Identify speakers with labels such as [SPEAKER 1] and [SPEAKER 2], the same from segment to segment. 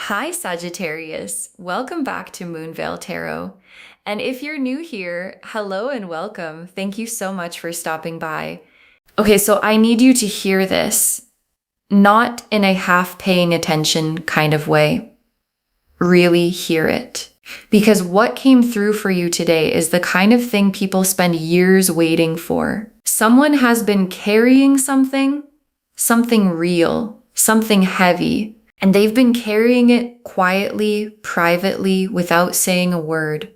[SPEAKER 1] Hi, Sagittarius. Welcome back to Moonveil Tarot. And if you're new here, hello and welcome. Thank you so much for stopping by. Okay, so I need you to hear this, not in a half paying attention kind of way. Really hear it. Because what came through for you today is the kind of thing people spend years waiting for. Someone has been carrying something real, something heavy. And they've been carrying it quietly, privately, without saying a word.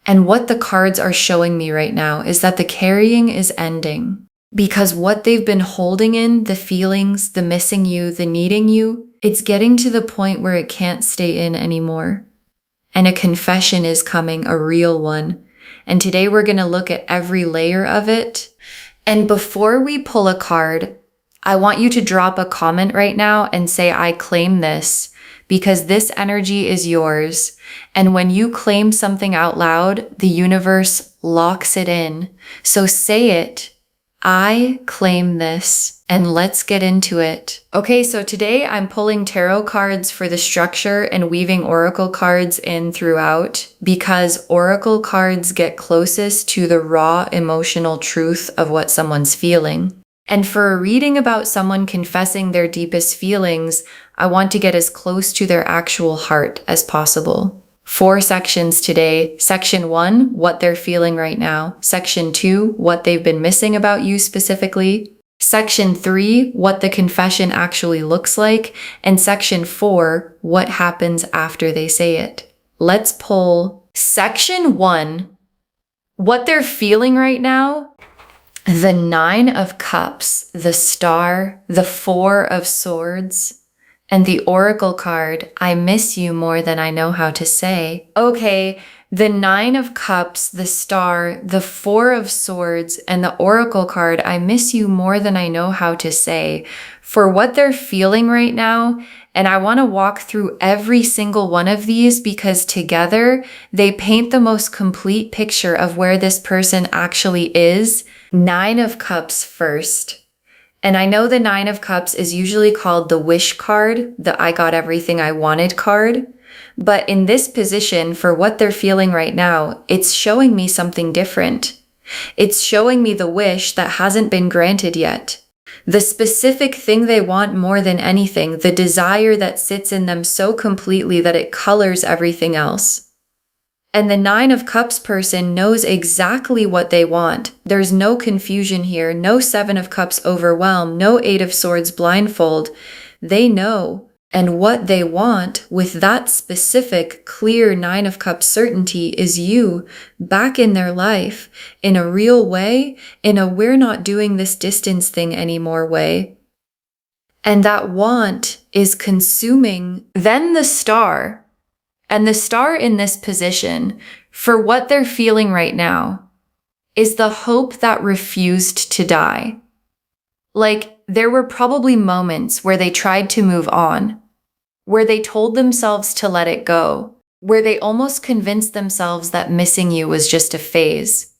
[SPEAKER 1] And what the cards are showing me right now is that the carrying is ending. Because what they've been holding in, the feelings, the missing you, the needing you, it's getting to the point where it can't stay in anymore. And a confession is coming, a real one. And today we're going to look at every layer of it. And before we pull a card, I want you to drop a comment right now and say, I claim this, because this energy is yours. And when you claim something out loud, the universe locks it in. So say it. I claim this, and let's get into it. Okay, so today I'm pulling tarot cards for the structure and weaving oracle cards in throughout, because oracle cards get closest to the raw emotional truth of what someone's feeling. And for a reading about someone confessing their deepest feelings, I want to get as close to their actual heart as possible. 4 sections today. Section 1, what they're feeling right now. Section 2, what they've been missing about you specifically. Section 3, what the confession actually looks like. And Section 4, what happens after they say it. Let's pull Section 1, what they're feeling right now. The 9 of Cups, the Star, the 4 of Swords, and the Oracle card, I miss you more than I know how to say. Okay, the 9 of Cups, the Star, the 4 of Swords, and the Oracle card, I miss you more than I know how to say. For what they're feeling right now, and I want to walk through every single one of these because together they paint the most complete picture of where this person actually is. 9 of Cups first. And I know the 9 of Cups is usually called the wish card, the I got everything I wanted card. But in this position, for what they're feeling right now, it's showing me something different. It's showing me the wish that hasn't been granted yet. The specific thing they want more than anything, the desire that sits in them so completely that it colors everything else. And the 9 of Cups person knows exactly what they want. There's no confusion here, no 7 of Cups overwhelm, no 8 of Swords blindfold. They know. And what they want with that specific, clear 9 of Cups certainty is you back in their life, in a real way, in a we're not doing this distance thing anymore way. And that want is consuming. Then the Star. And the Star in this position, for what they're feeling right now, is the hope that refused to die. Like, there were probably moments where they tried to move on, where they told themselves to let it go, where they almost convinced themselves that missing you was just a phase.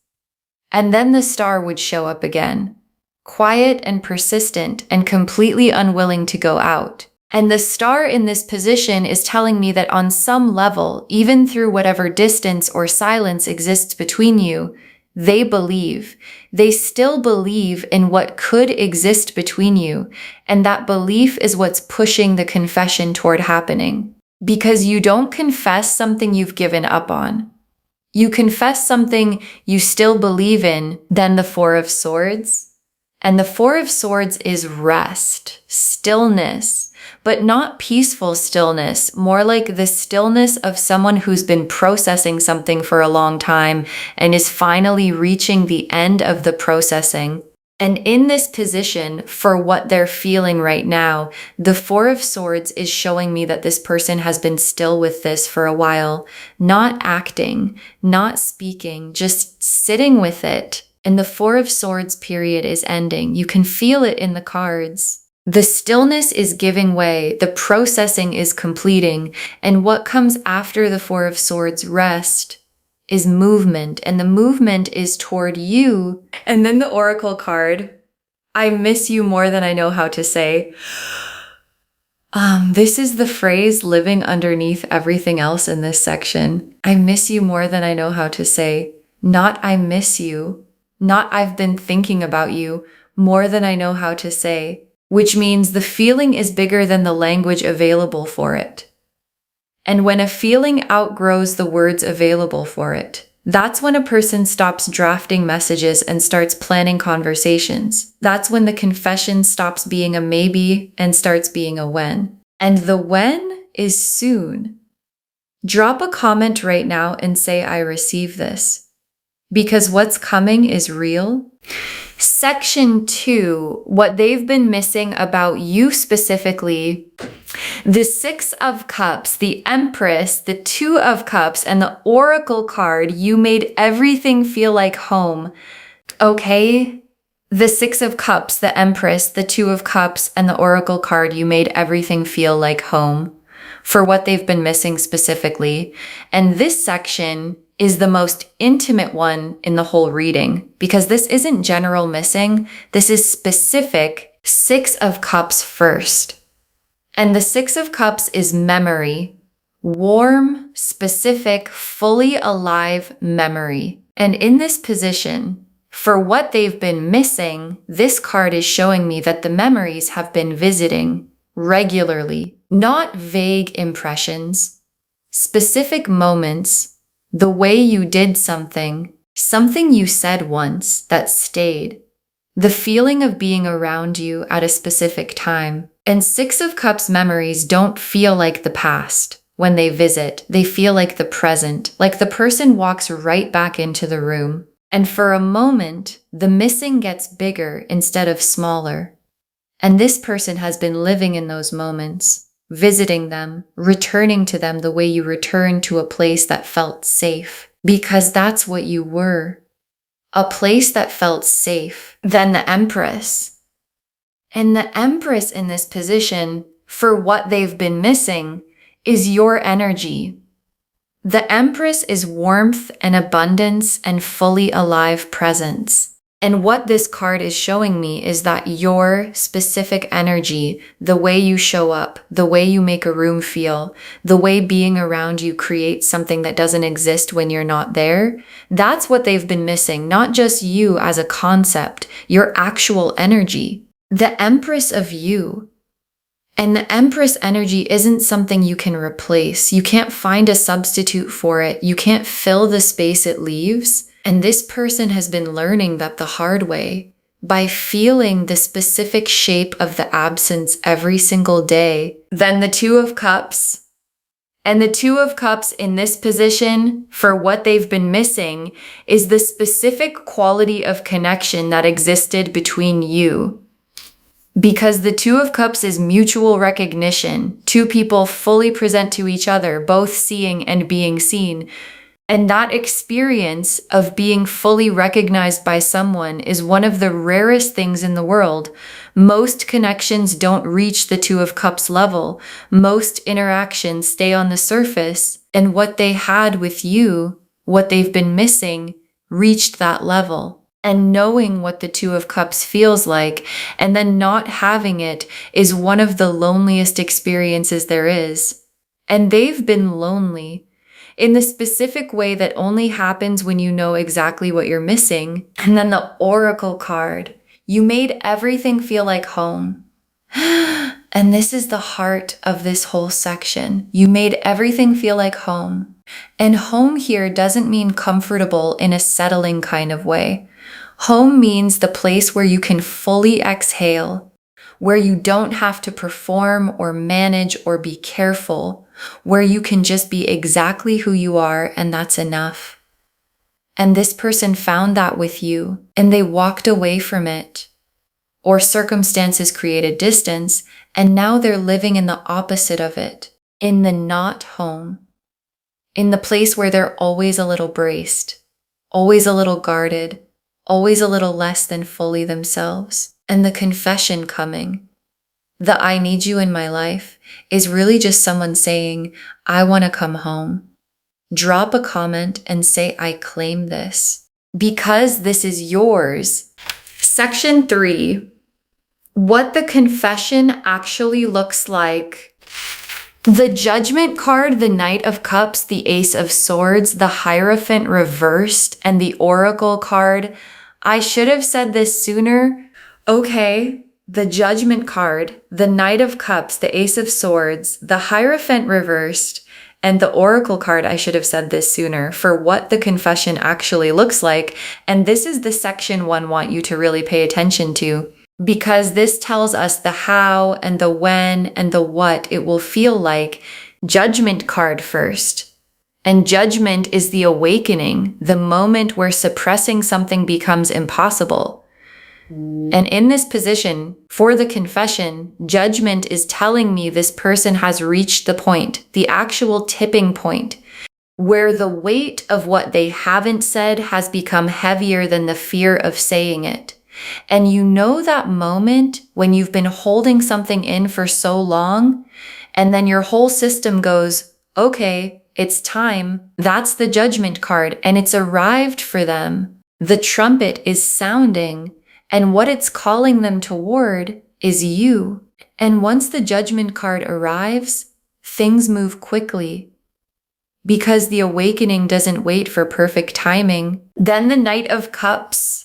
[SPEAKER 1] And then the Star would show up again, quiet and persistent and completely unwilling to go out. And the Star in this position is telling me that on some level, even through whatever distance or silence exists between you, they believe. They still believe in what could exist between you. And that belief is what's pushing the confession toward happening. Because you don't confess something you've given up on. You confess something you still believe in, then the 4 of Swords. And the 4 of Swords is rest, stillness. But not peaceful stillness, more like the stillness of someone who's been processing something for a long time and is finally reaching the end of the processing. And in this position, for what they're feeling right now, the 4 of Swords is showing me that this person has been still with this for a while, not acting, not speaking, just sitting with it. And the 4 of Swords period is ending. You can feel it in the cards. The stillness is giving way, the processing is completing, and what comes after the 4 of Swords rest is movement, and the movement is toward you. And then the Oracle card, I miss you more than I know how to say. This is the phrase living underneath everything else in this section. I miss you more than I know how to say. Not I miss you. Not I've been thinking about you more than I know how to say. Which means the feeling is bigger than the language available for it. And when a feeling outgrows the words available for it, that's when a person stops drafting messages and starts planning conversations. That's when the confession stops being a maybe and starts being a when. And the when is soon. Drop a comment right now and say, I receive this. Because what's coming is real. Section 2, what they've been missing about you specifically. The Six of Cups, the Empress, the Two of Cups, and the Oracle card, you made everything feel like home. Okay? The Six of Cups, the Empress, the Two of Cups, and the Oracle card, you made everything feel like home for what they've been missing specifically. And this section is the most intimate one in the whole reading because this isn't general missing. This is specific Six of Cups first. And the Six of Cups is memory, warm, specific, fully alive memory. And in this position, for what they've been missing, this card is showing me that the memories have been visiting regularly, not vague impressions, specific moments, the way you did something, something you said once that stayed, the feeling of being around you at a specific time. And Six of Cups memories don't feel like the past. When they visit, they feel like the present, like the person walks right back into the room. And for a moment, the missing gets bigger instead of smaller. And this person has been living in those moments, visiting them, returning to them the way you return to a place that felt safe. Because that's what you were. A place that felt safe. Then the Empress. And the Empress in this position, for what they've been missing, is your energy. The Empress is warmth and abundance and fully alive presence. And what this card is showing me is that your specific energy, the way you show up, the way you make a room feel, the way being around you creates something that doesn't exist when you're not there, that's what they've been missing, not just you as a concept, your actual energy. The Empress of you. And the Empress energy isn't something you can replace. You can't find a substitute for it. You can't fill the space it leaves. And this person has been learning that the hard way by feeling the specific shape of the absence every single day. Then the Two of Cups. And the Two of Cups in this position, for what they've been missing, is the specific quality of connection that existed between you. Because the Two of Cups is mutual recognition. Two people fully present to each other, both seeing and being seen. And that experience of being fully recognized by someone is one of the rarest things in the world. Most connections don't reach the Two of Cups level. Most interactions stay on the surface. And what they had with you, what they've been missing, reached that level. And knowing what the Two of Cups feels like and then not having it is one of the loneliest experiences there is. And they've been lonely in the specific way that only happens when you know exactly what you're missing. And then the Oracle card. You made everything feel like home. And this is the heart of this whole section. You made everything feel like home. And home here doesn't mean comfortable in a settling kind of way. Home means the place where you can fully exhale, where you don't have to perform or manage or be careful, where you can just be exactly who you are and that's enough. And this person found that with you and they walked away from it. Or circumstances created distance and now they're living in the opposite of it, in the not home, in the place where they're always a little braced, always a little guarded, always a little less than fully themselves. And the confession coming, the I need you in my life, is really just someone saying, I want to come home. Drop a comment and say, I claim this. Because this is yours. Section 3. what the confession actually looks like. The Judgment card, the Knight of Cups, the Ace of Swords, the Hierophant reversed, and the Oracle card. I should have said this sooner. Okay, the Judgment card, the Knight of Cups, the Ace of Swords, the Hierophant reversed, and the Oracle card. I should have said this sooner for what the confession actually looks like. And this is the section one want you to really pay attention to, because this tells us the how and the when and the what it will feel like. Judgment card first. And judgment is the awakening, the moment where suppressing something becomes impossible. And in this position, for the confession, judgment is telling me this person has reached the point, the actual tipping point, where the weight of what they haven't said has become heavier than the fear of saying it. And you know that moment when you've been holding something in for so long, and then your whole system goes, okay, it's time. That's the Judgment card, and it's arrived for them. The trumpet is sounding, and what it's calling them toward is you. And once the Judgment card arrives, things move quickly, because the awakening doesn't wait for perfect timing. Then the Knight of Cups.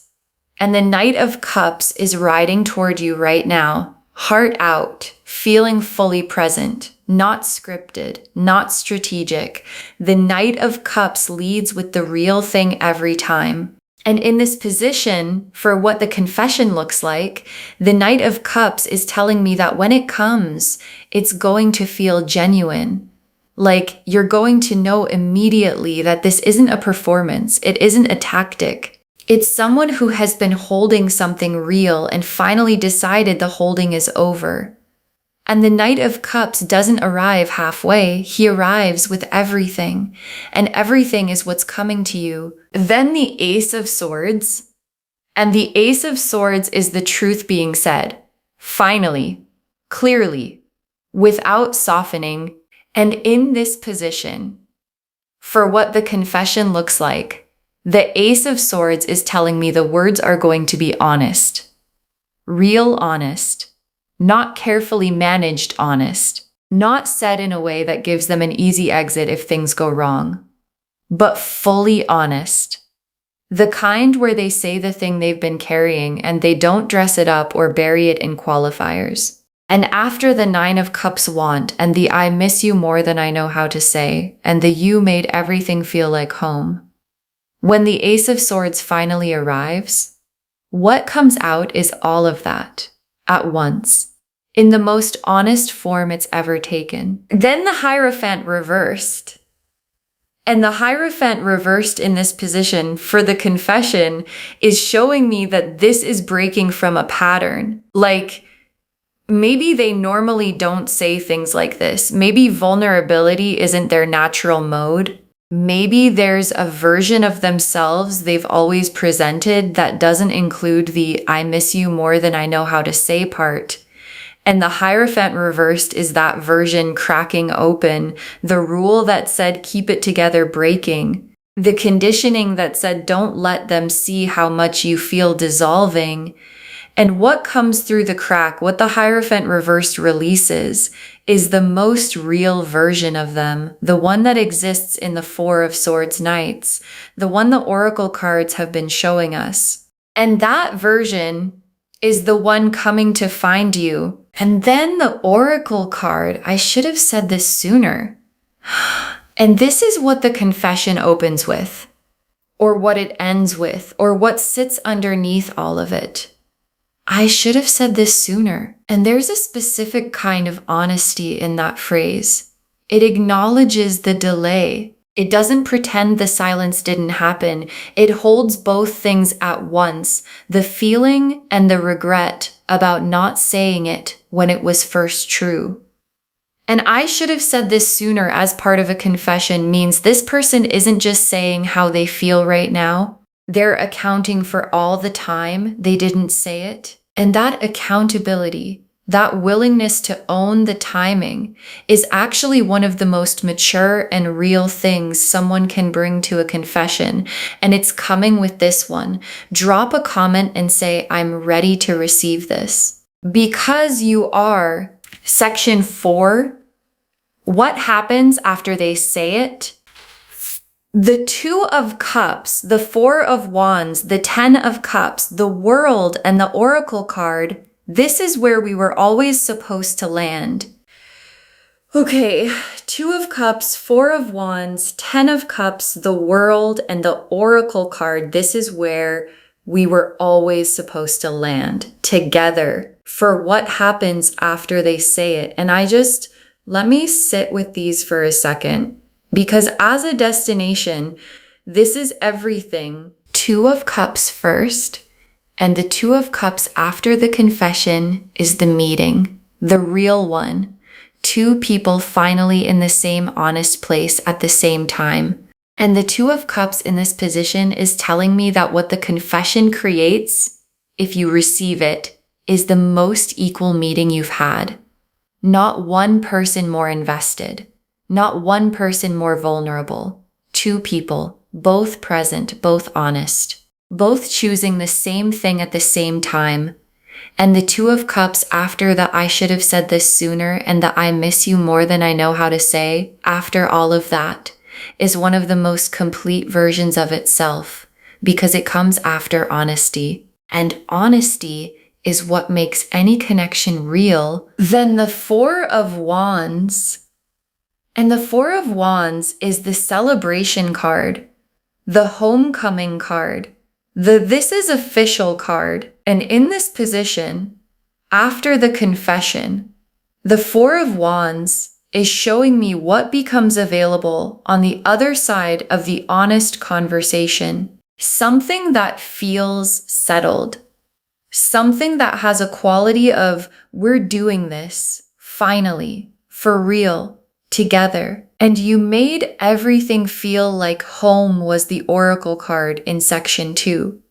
[SPEAKER 1] And the Knight of Cups is riding toward you right now, heart out, feeling fully present, not scripted, not strategic. The Knight of Cups leads with the real thing every time. And in this position, for what the confession looks like, the Knight of Cups is telling me that when it comes, it's going to feel genuine. Like you're going to know immediately that this isn't a performance, it isn't a tactic. It's someone who has been holding something real and finally decided the holding is over. And the Knight of Cups doesn't arrive halfway, he arrives with everything, and everything is what's coming to you. Then the Ace of Swords, and the Ace of Swords is the truth being said, finally, clearly, without softening. And in this position, for what the confession looks like, the Ace of Swords is telling me the words are going to be honest, real honest, not carefully managed honest, not said in a way that gives them an easy exit if things go wrong, but fully honest. The kind where they say the thing they've been carrying and they don't dress it up or bury it in qualifiers. And after the Nine of Cups want and the I miss you more than I know how to say, and the you made everything feel like home. When the Ace of Swords finally arrives, what comes out is all of that, at once, in the most honest form it's ever taken. Then the Hierophant reversed. And the Hierophant reversed in this position for the confession is showing me that this is breaking from a pattern. Like, maybe they normally don't say things like this. Maybe vulnerability isn't their natural mode. Maybe there's a version of themselves they've always presented that doesn't include the I miss you more than I know how to say part. And the Hierophant reversed is that version cracking open, the rule that said keep it together breaking, the conditioning that said don't let them see how much you feel dissolving. And what comes through the crack, what the Hierophant reversed releases, is the most real version of them, the one that exists in the Four of Swords Knights, the one the Oracle cards have been showing us. And that version is the one coming to find you. And then the Oracle card, I should have said this sooner. And this is what the confession opens with, or what it ends with, or what sits underneath all of it. I should have said this sooner. And there's a specific kind of honesty in that phrase. It acknowledges the delay. It doesn't pretend the silence didn't happen. It holds both things at once, the feeling and the regret about not saying it when it was first true. And I should have said this sooner as part of a confession means this person isn't just saying how they feel right now. They're accounting for all the time they didn't say it. And that accountability, that willingness to own the timing, is actually one of the most mature and real things someone can bring to a confession. And it's coming with this one. Drop a comment and say, I'm ready to receive this. Because you are section 4, what happens after they say it? The 2 of Cups, the 4 of Wands, the 10 of Cups, the World, and the Oracle card, this is where we were always supposed to land. Okay, 2 of Cups, 4 of Wands, 10 of Cups, the World, and the Oracle card, this is where we were always supposed to land together for what happens after they say it. And let me sit with these for a second. Because as a destination, this is everything. 2 of Cups first, and the 2 of Cups after the confession is the meeting, the real one. 2 people finally in the same honest place at the same time. And the 2 of Cups in this position is telling me that what the confession creates, if you receive it, is the most equal meeting you've had. Not one person more invested. Not one person more vulnerable. 2 people, both present, both honest, both choosing the same thing at the same time. And the 2 of Cups after the I should have said this sooner and the I miss you more than I know how to say, after all of that, is one of the most complete versions of itself because it comes after honesty. And honesty is what makes any connection real. Then the 4 of Wands. And the 4 of Wands is the celebration card, the homecoming card, the this is official card. And in this position, after the confession, the 4 of Wands is showing me what becomes available on the other side of the honest conversation. Something that feels settled. Something that has a quality of, we're doing this, finally, for real. Together. And you made everything feel like home was the Oracle card in section 2.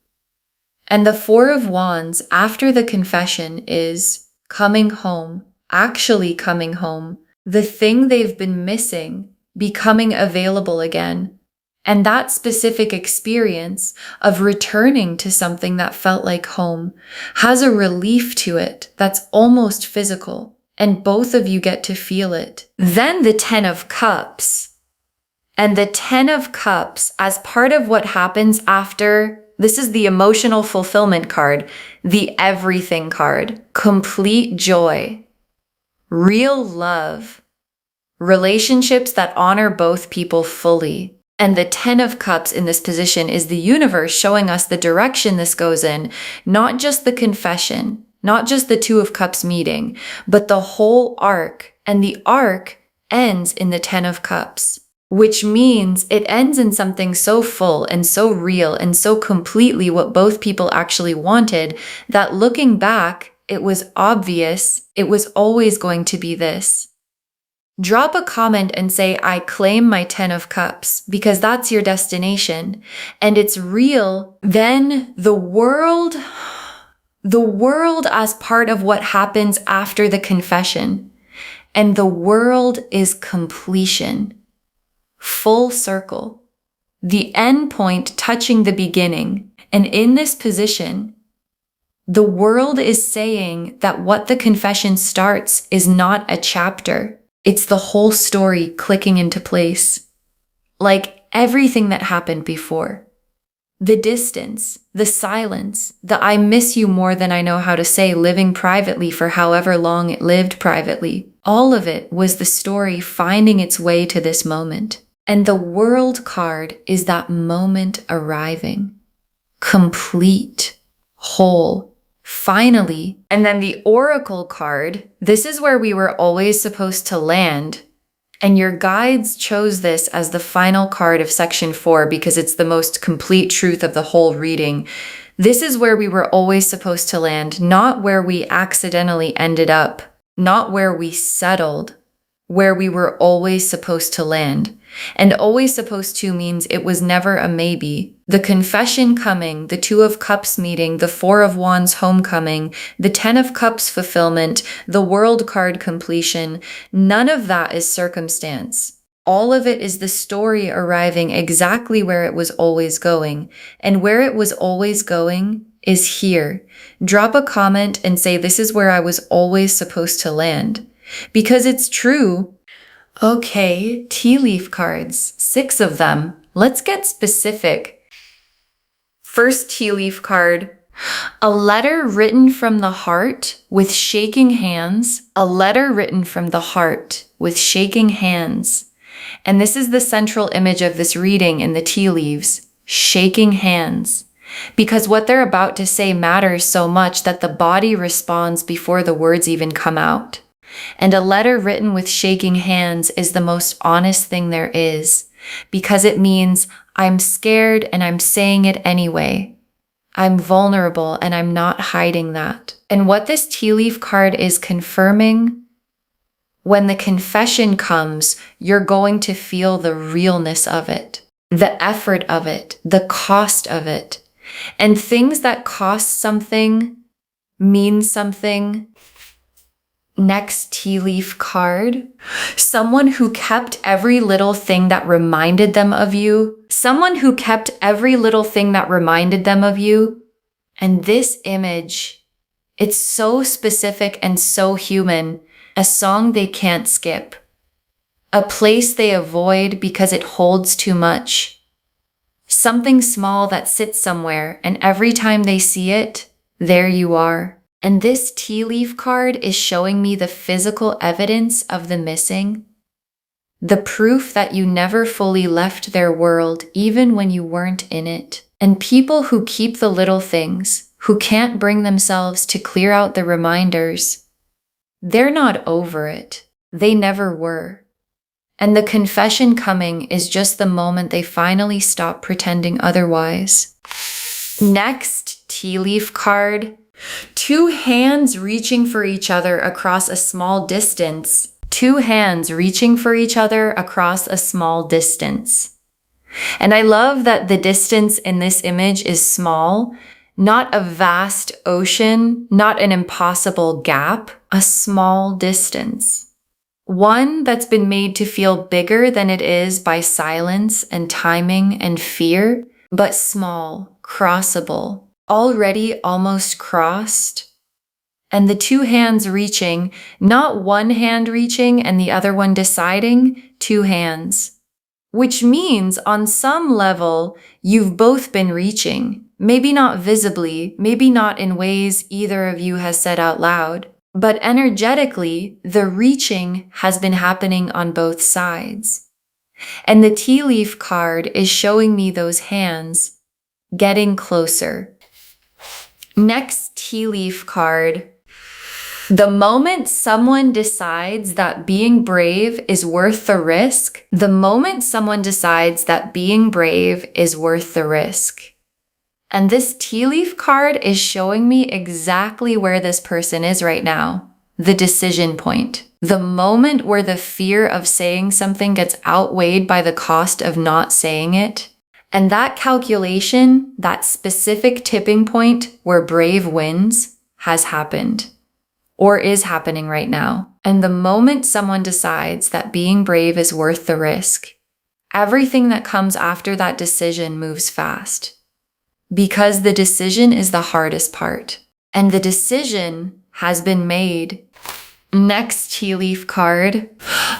[SPEAKER 1] And the 4 of Wands after the confession is coming home, actually coming home, the thing they've been missing, becoming available again. And that specific experience of returning to something that felt like home has a relief to it that's almost physical. And both of you get to feel it. Then the 10 of Cups. And the 10 of Cups, as part of what happens after, this is the emotional fulfillment card, the everything card, complete joy, real love, relationships that honor both people fully. And the 10 of Cups in this position is the universe showing us the direction this goes in, not just the confession, not just the 2 of Cups meeting, but the whole arc. And the arc ends in the 10 of Cups, which means it ends in something so full and so real and so completely what both people actually wanted that looking back, it was obvious it was always going to be this. Drop a comment and say, I claim my 10 of Cups, because that's your destination and it's real. Then the world as part of what happens after the confession. And the world is completion. Full circle. The end point touching the beginning. And in this position, the world is saying that what the confession starts is not a chapter. It's the whole story clicking into place. Like everything that happened before. The distance, the silence, the I miss you more than I know how to say living privately for however long it lived privately. All of it was the story finding its way to this moment. And the World card is that moment arriving. Complete, whole, finally. And then the Oracle card, this is where we were always supposed to land. And your guides chose this as the final card of section 4 because it's the most complete truth of the whole reading. This is where we were always supposed to land, not where we accidentally ended up, not where we settled, where we were always supposed to land. And always supposed to means it was never a maybe. The confession coming, the 2 of Cups meeting, the 4 of Wands homecoming, the 10 of Cups fulfillment, the World card completion, none of that is circumstance. All of it is the story arriving exactly where it was always going. And where it was always going is here. Drop a comment and say, this is where I was always supposed to land. Because it's true. Okay, tea leaf cards, 6 of them. Let's get specific. First tea leaf card. A letter written from the heart with shaking hands. A letter written from the heart with shaking hands. And this is the central image of this reading in the tea leaves. Shaking hands. Because what they're about to say matters so much that the body responds before the words even come out. And a letter written with shaking hands is the most honest thing there is. Because it means I'm scared and I'm saying it anyway. I'm vulnerable and I'm not hiding that. And what this tea leaf card is confirming, when the confession comes, you're going to feel the realness of it, the effort of it, the cost of it. And things that cost something mean something. Next tea leaf card. Someone who kept every little thing that reminded them of you. Someone who kept every little thing that reminded them of you. And this image, it's so specific and so human. A song they can't skip. A place they avoid because it holds too much. Something small that sits somewhere, and every time they see it, there you are. And this tea leaf card is showing me the physical evidence of the missing. The proof that you never fully left their world, even when you weren't in it. And people who keep the little things, who can't bring themselves to clear out the reminders, they're not over it. They never were. And the confession coming is just the moment they finally stop pretending otherwise. Next tea leaf card. 2 hands reaching for each other across a small distance. 2 hands reaching for each other across a small distance. And I love that the distance in this image is small, not a vast ocean, not an impossible gap, a small distance. One that's been made to feel bigger than it is by silence and timing and fear, but small, crossable. Already almost crossed, and the 2 hands reaching, not one hand reaching and the other one deciding, 2 hands. Which means on some level, you've both been reaching, maybe not visibly, maybe not in ways either of you has said out loud, but energetically, the reaching has been happening on both sides. And the tea leaf card is showing me those hands getting closer. Next tea leaf card. The moment someone decides that being brave is worth the risk, the moment someone decides that being brave is worth the risk. And this tea leaf card is showing me exactly where this person is right now. The decision point. The moment where the fear of saying something gets outweighed by the cost of not saying it. And that calculation, that specific tipping point where brave wins, has happened. Or is happening right now. And the moment someone decides that being brave is worth the risk, everything that comes after that decision moves fast. Because the decision is the hardest part. And the decision has been made. Next tea leaf card.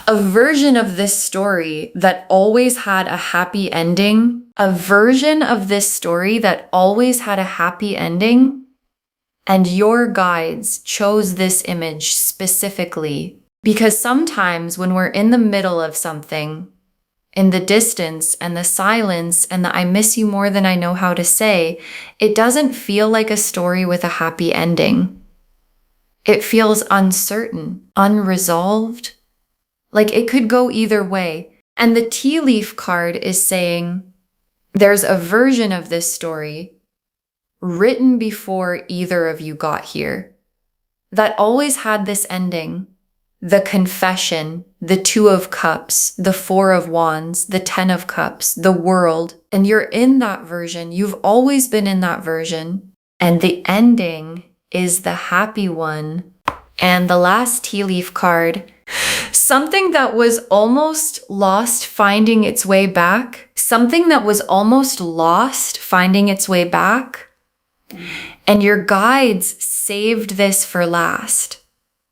[SPEAKER 1] A version of this story that always had a happy ending. A version of this story that always had a happy ending. And your guides chose this image specifically. Because sometimes when we're in the middle of something, in the distance and the silence and the I miss you more than I know how to say, it doesn't feel like a story with a happy ending. It feels uncertain, unresolved, like it could go either way. And the tea leaf card is saying there's a version of this story written before either of you got here that always had this ending. The confession, the 2 of cups, the 4 of wands, the 10 of cups, the world. And you're in that version. You've always been in that version. And the ending is the happy one. And the last tea leaf card, something that was almost lost finding its way back. Something that was almost lost finding its way back. And your guides saved this for last,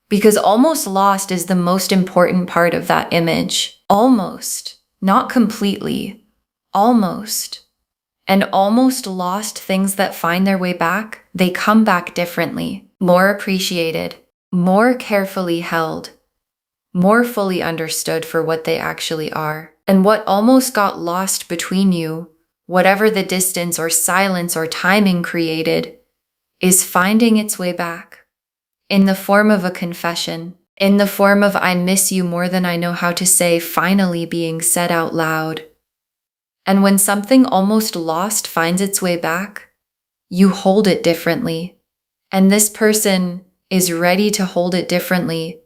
[SPEAKER 1] because almost lost is the most important part of that image. Almost, not completely, almost. And almost lost things that find their way back, they come back differently, more appreciated, more carefully held, more fully understood for what they actually are. And what almost got lost between you, whatever the distance or silence or timing created, is finding its way back in the form of a confession, in the form of "I miss you more than I know how to say" finally being said out loud. And when something almost lost finds its way back, you hold it differently. And this person is ready to hold it differently.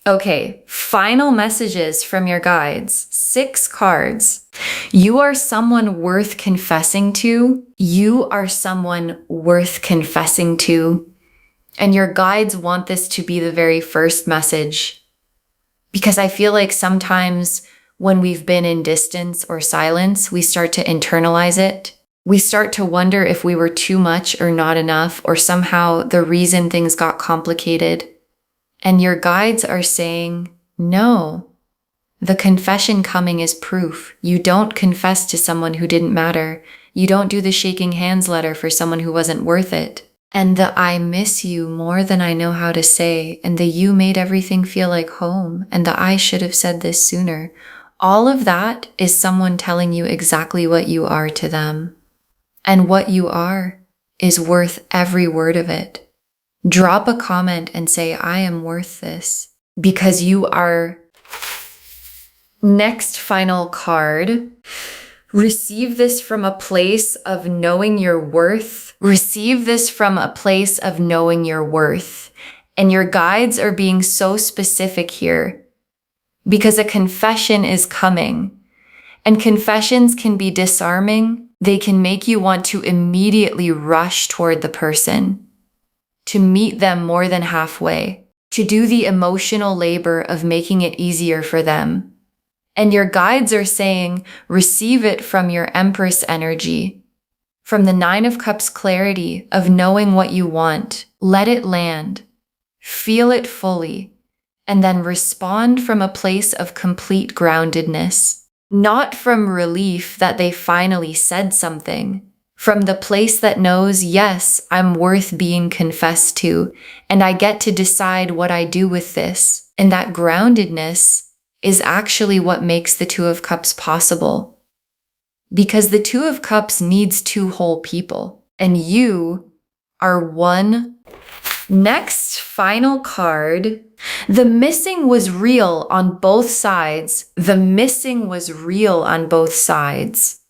[SPEAKER 1] Okay, final messages from your guides. 6 cards. You are someone worth confessing to. You are someone worth confessing to. And your guides want this to be the very first message. Because I feel like sometimes when we've been in distance or silence, we start to internalize it. We start to wonder if we were too much or not enough, or somehow the reason things got complicated. And your guides are saying, no, the confession coming is proof. You don't confess to someone who didn't matter. You don't do the shaking hands letter for someone who wasn't worth it. And the "I miss you more than I know how to say," and the "you made everything feel like home," and the "I should have said this sooner." All of that is someone telling you exactly what you are to them. And what you are is worth every word of it. Drop a comment and say, "I am worth this," because you are. Next final card. Receive this from a place of knowing your worth. Receive this from a place of knowing your worth. And your guides are being so specific here because a confession is coming. And confessions can be disarming. They can make you want to immediately rush toward the person, to meet them more than halfway, to do the emotional labor of making it easier for them. And your guides are saying, receive it from your Empress energy, from the 9 of Cups clarity of knowing what you want. Let it land, feel it fully, and then respond from a place of complete groundedness. Not from relief that they finally said something, from the place that knows, yes, I'm worth being confessed to, and I get to decide what I do with this. And that groundedness is actually what makes the 2 of Cups possible. Because the 2 of Cups needs 2 whole people, and you are one. Next, final card. The missing was real on both sides. The missing was real on both sides.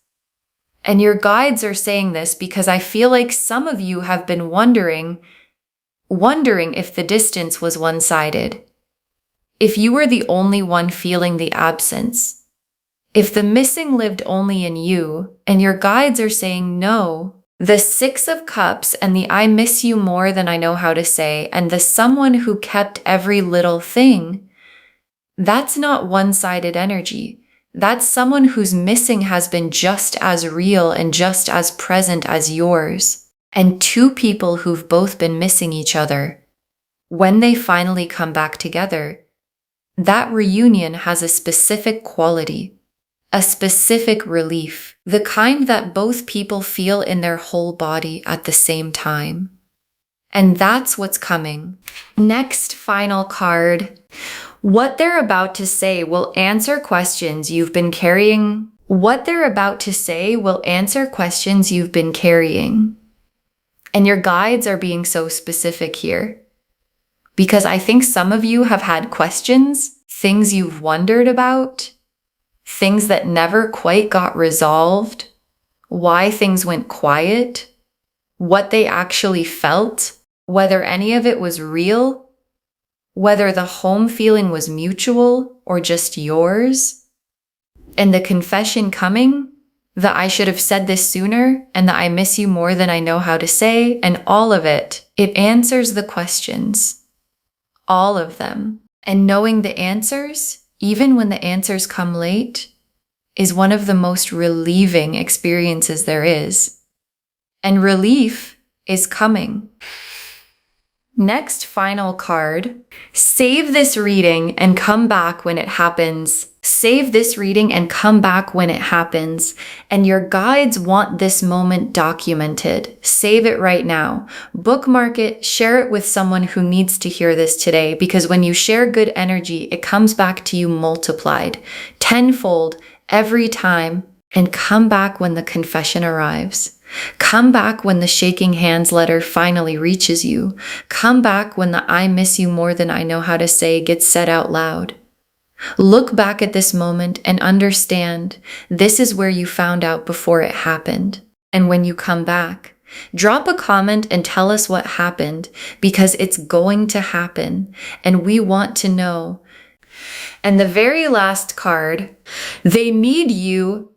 [SPEAKER 1] And your guides are saying this because I feel like some of you have been wondering if the distance was one-sided. If you were the only one feeling the absence. If the missing lived only in you, and your guides are saying no. The 6 of Cups and the "I miss you more than I know how to say," and the someone who kept every little thing, that's not one-sided energy. That's someone whose missing has been just as real and just as present as yours. And 2 people who've both been missing each other, when they finally come back together, that reunion has a specific quality, a specific relief, the kind that both people feel in their whole body at the same time. And that's what's coming. Next final card. What they're about to say will answer questions you've been carrying. What they're about to say will answer questions you've been carrying. And your guides are being so specific here. Because I think some of you have had questions, things you've wondered about, things that never quite got resolved, why things went quiet, what they actually felt, whether any of it was real, whether the home feeling was mutual or just yours. And the confession coming, the "I should have said this sooner," and the "I miss you more than I know how to say," and all of it, it answers the questions. All of them. And knowing the answers, even when the answers come late, is one of the most relieving experiences there is. and relief is coming. Next, final card. Save this reading and come back when it happens. Save this reading and come back when it happens. And your guides want this moment documented. Save it right now. Bookmark it, share it with someone who needs to hear this today, because when you share good energy, it comes back to you multiplied, tenfold every time. And come back when the confession arrives. Come back when the shaking hands letter finally reaches you. Come back when the "I miss you more than I know how to say" gets said out loud. Look back at this moment and understand this is where you found out before it happened. And when you come back, drop a comment and tell us what happened, because it's going to happen and we want to know. And the very last card, they need you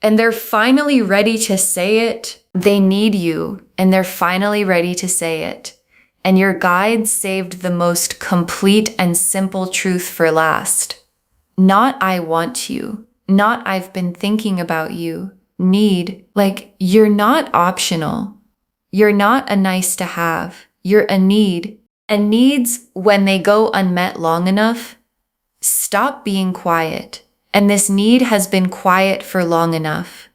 [SPEAKER 1] and they're finally ready to say it. They need you and they're finally ready to say it. And your guides saved the most complete and simple truth for last. Not "I want you," not "I've been thinking about you." Need, like you're not optional. You're not a nice to have. You're a need. And needs, when they go unmet long enough, stop being quiet. And this need has been quiet for long enough.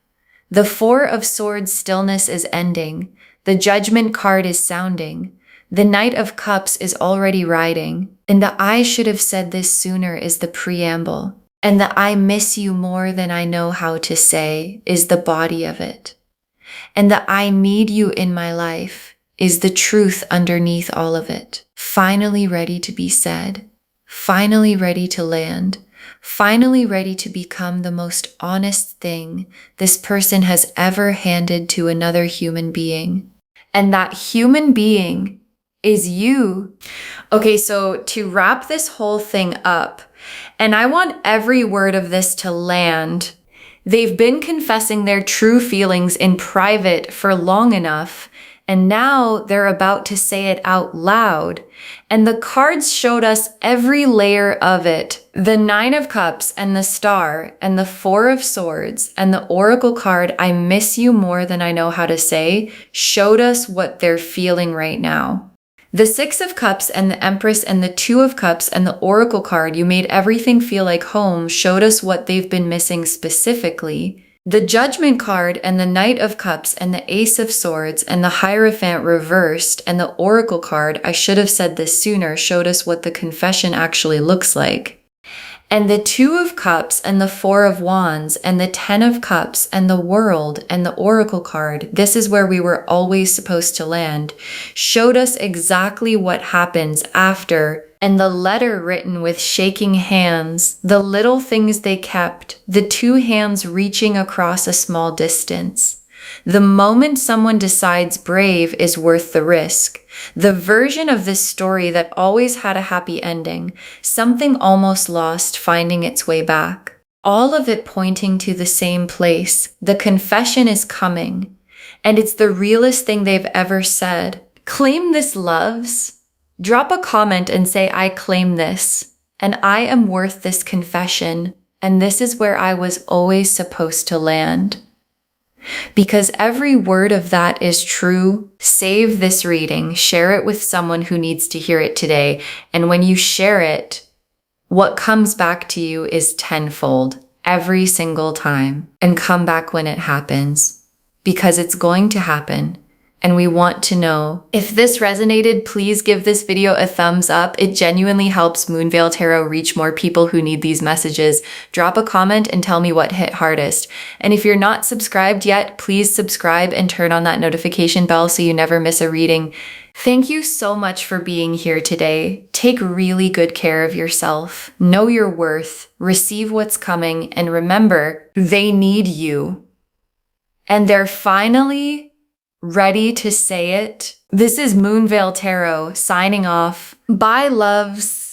[SPEAKER 1] The Four of Swords stillness is ending. The Judgment card is sounding. The Knight of Cups is already riding. And the "I should have said this sooner" is the preamble. And the "I miss you more than I know how to say" is the body of it. And the "I need you in my life" is the truth underneath all of it. Finally ready to be said. Finally ready to land. Finally ready to become the most honest thing this person has ever handed to another human being. And that human being is you. Okay, so to wrap this whole thing up, and I want every word of this to land, they've been confessing their true feelings in private for long enough, and now they're about to say it out loud. And the cards showed us every layer of it. The Nine of Cups and the Star and the Four of Swords and the Oracle card, "I miss you more than I know how to say," showed us what they're feeling right now. The Six of Cups and the Empress and the Two of Cups and the Oracle card, "You made everything feel like home," showed us what they've been missing specifically. The Judgment card and the Knight of Cups and the Ace of Swords and the Hierophant reversed and the Oracle card, "I should have said this sooner," showed us what the confession actually looks like. And the Two of Cups and the Four of Wands and the Ten of Cups and the World and the Oracle card, this is where we were always supposed to land, showed us exactly what happens after. And the letter written with shaking hands, the little things they kept, the two hands reaching across a small distance. The moment someone decides brave is worth the risk. The version of this story that always had a happy ending, something almost lost finding its way back. All of it pointing to the same place. The confession is coming, and it's the realest thing they've ever said. Claim this, loves. Drop a comment and say, "I claim this, and I am worth this confession, and this is where I was always supposed to land." Because every word of that is true. Save this reading, share it with someone who needs to hear it today, and when you share it, what comes back to you is tenfold every single time. And come back when it happens, because it's going to happen. And we want to know. If this resonated, please give this video a thumbs up. It genuinely helps Moonveil Tarot reach more people who need these messages. Drop a comment and tell me what hit hardest. And if you're not subscribed yet, please subscribe and turn on that notification bell so you never miss a reading. Thank you so much for being here today. Take really good care of yourself. Know your worth. Receive what's coming. And remember, they need you. And they're finally ready to say it. This is Moonveil Tarot signing off. Bye, loves.